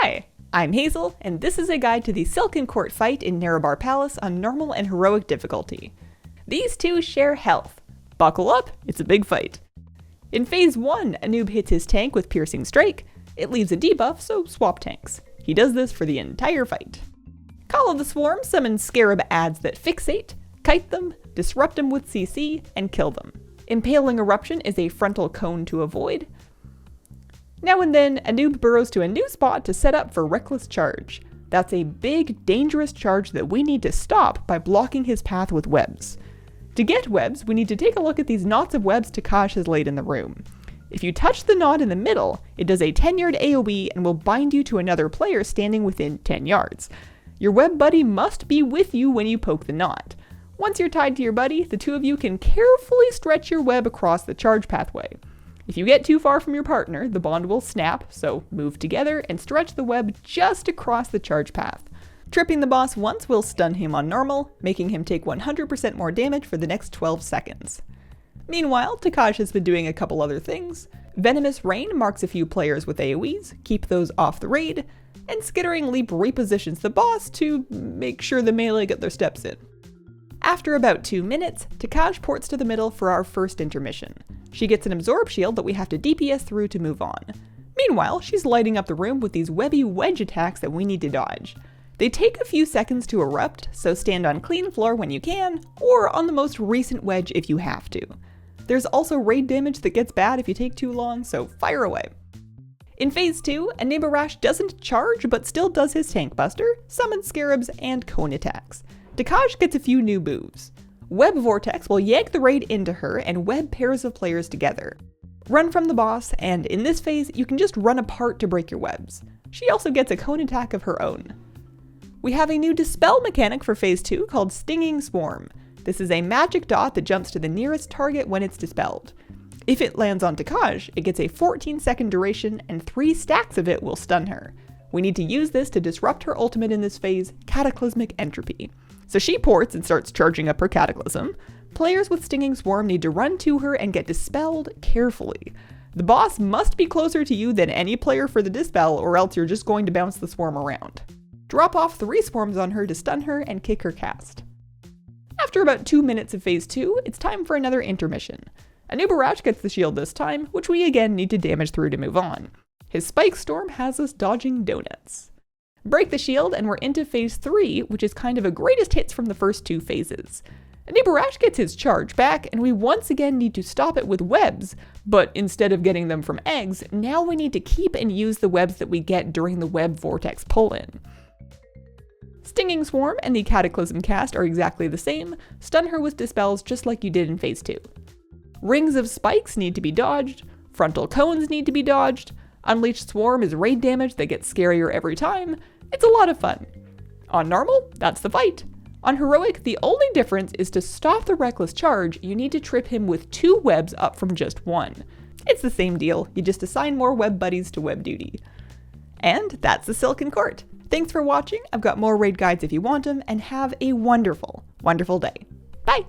Hi, I'm Hazel, and this is a guide to the Silken Court fight in Nerub-ar Palace on normal and heroic difficulty. These two share health. Buckle up, it's a big fight. In phase 1, Anub hits his tank with Piercing Strike. It leaves a debuff, so swap tanks. He does this for the entire fight. Call of the Swarm summons Scarab adds that fixate, kite them, disrupt them with CC, and kill them. Impaling Eruption is a frontal cone to avoid. Now and then, Anub burrows to a new spot to set up for Reckless Charge. That's a big, dangerous charge that we need to stop by blocking his path with webs. To get webs, we need to take a look at these knots of webs Takazj has laid in the room. If you touch the knot in the middle, it does a 10-yard AOE and will bind you to another player standing within 10 yards. Your web buddy must be with you when you poke the knot. Once you're tied to your buddy, the two of you can carefully stretch your web across the charge pathway. If you get too far from your partner, the bond will snap, so move together and stretch the web just across the charge path. Tripping the boss once will stun him on normal, making him take 100% more damage for the next 12 seconds. Meanwhile, Takazj has been doing a couple other things. Venomous Rain marks a few players with AOEs, keep those off the raid, and Skittering Leap repositions the boss to make sure the melee get their steps in. After about 2 minutes, Takazj ports to the middle for our first intermission. She gets an absorb shield that we have to DPS through to move on. Meanwhile, she's lighting up the room with these webby wedge attacks that we need to dodge. They take a few seconds to erupt, so stand on clean floor when you can, or on the most recent wedge if you have to. There's also raid damage that gets bad if you take too long, so fire away. In phase 2, Anub'arash doesn't charge but still does his tank buster, summons scarabs, and cone attacks. Takazj gets a few new moves. Web Vortex will yank the raid into her and web pairs of players together. Run from the boss, and in this phase, you can just run apart to break your webs. She also gets a cone attack of her own. We have a new dispel mechanic for phase 2 called Stinging Swarm. This is a magic dot that jumps to the nearest target when it's dispelled. If it lands on Takazj, it gets a 14-second duration and 3 stacks of it will stun her. We need to use this to disrupt her ultimate in this phase, Cataclysmic Entropy. So she ports and starts charging up her Cataclysm. Players with Stinging Swarm need to run to her and get dispelled carefully. The boss must be closer to you than any player for the dispel, or else you're just going to bounce the swarm around. Drop off 3 swarms on her to stun her and kick her cast. After about 2 minutes of phase 2, it's time for another intermission. Anub'arash gets the shield this time, which we again need to damage through to move on. His Spike Storm has us dodging donuts. Break the shield and we're into phase 3, which is kind of a greatest hits from the first 2 phases. Anub'arash gets his charge back, and we once again need to stop it with webs, but instead of getting them from eggs, now we need to keep and use the webs that we get during the web vortex pull-in. Stinging Swarm and the Cataclysm cast are exactly the same. Stun her with dispels just like you did in phase 2. Rings of spikes need to be dodged, frontal cones need to be dodged, Unleashed Swarm is raid damage that gets scarier every time. It's a lot of fun. On normal, that's the fight. On heroic, the only difference is to stop the reckless charge, you need to trip him with 2 webs up from just 1. It's the same deal, you just assign more web buddies to web duty. And that's the Silken Court. Thanks for watching, I've got more raid guides if you want them, and have a wonderful, wonderful day. Bye!